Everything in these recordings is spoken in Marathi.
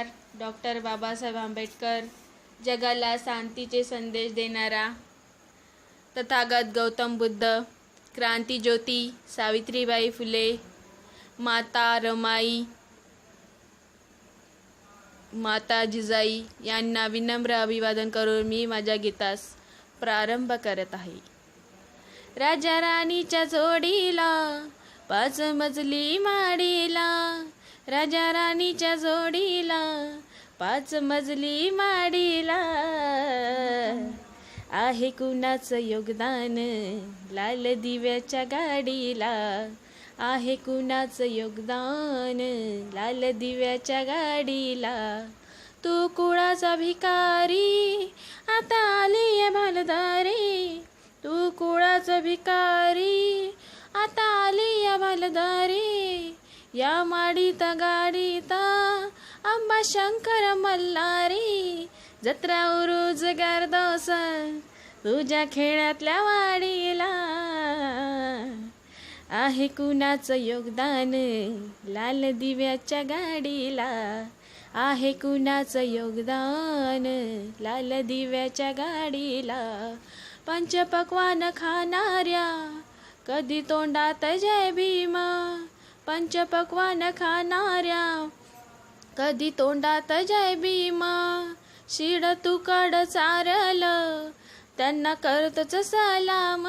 नमस्कार. डॉक्टर बाबासाहेब आंबेडकर, जगाला शांतीचे संदेश देणारा तथागत गौतम बुद्ध, क्रांतिज्योती सावित्रीबाई फुले, माता रमाई, माता जिजाई यांना विनम्र अभिवादन करून मी माझ्या गीतास प्रारंभ करत आहे. राजा राणीच्या जोडीला 5 मजली माडीला, राजा राणीच्या जोडीला 5 मजली माडीला, आहे कुणाचं योगदान लाल दिव्याच्या गाडीला, आहे कुणाचं योगदान लाल दिव्याच्या गाडीला. तू कुळाचा भिकारी आता आली भालदारी, तू कुळाचा भिकारी आता आली या भालदारी, या माडीत गाडीत आंबा शंकर मल्हारी, जत्रा उरूज गर्दोस तुझ्या खेळातल्या वाडीला, आहे कुणाचं योगदान लाल दिव्याच्या गाडीला, आहे कुणाचं योगदान लाल दिव्याच्या गाडीला. पंचपक्वान खाणाऱ्या कधी तोंडात जय भीम, पंचपक्वान खाणाऱ्या कधी तोंडात जय भीम, शिड तुकड चारल त्यांना करतच सलाम,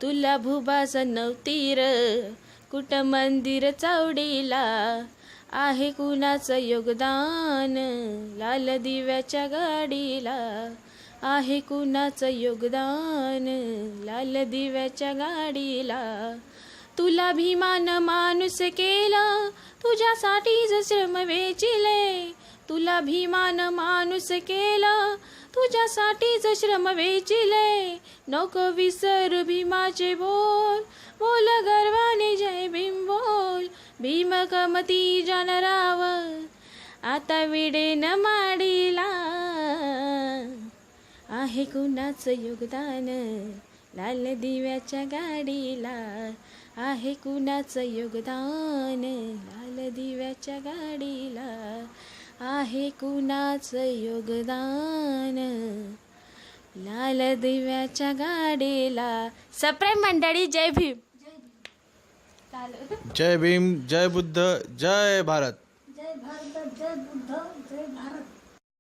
तुला भुबास नवतीर कुठ मंदिर चौडीला, आहे कुणाचं योगदान लाल दिव्याच्या गाडीला, आहे कुणाचं योगदान लाल दिव्याच्या गाडीला. तुला भीमान माणूस केलं तुझ्यासाठीच श्रम वेचिले, तुला भीमान माणूस केलं तुझ्यासाठीच श्रम वेचिले, नको विसर भीमाचे बोल, बोल गर्वाने जय भीम बोल, भीम कमती जनराव आता विडेन माडीला, आहे कुणाचं योगदान लाल दिव्याच्या गाडीला, आहे कुणाचं योगदान लाल दिव्याच्या गाडीला, आहे कुणाचं योगदान लाल दिव्याच्या गाडीला. सप्रेम मंडळी, जय भीम. जय भीम, जय बुद्ध, जय भारत. जय भारत, जय बुद्ध.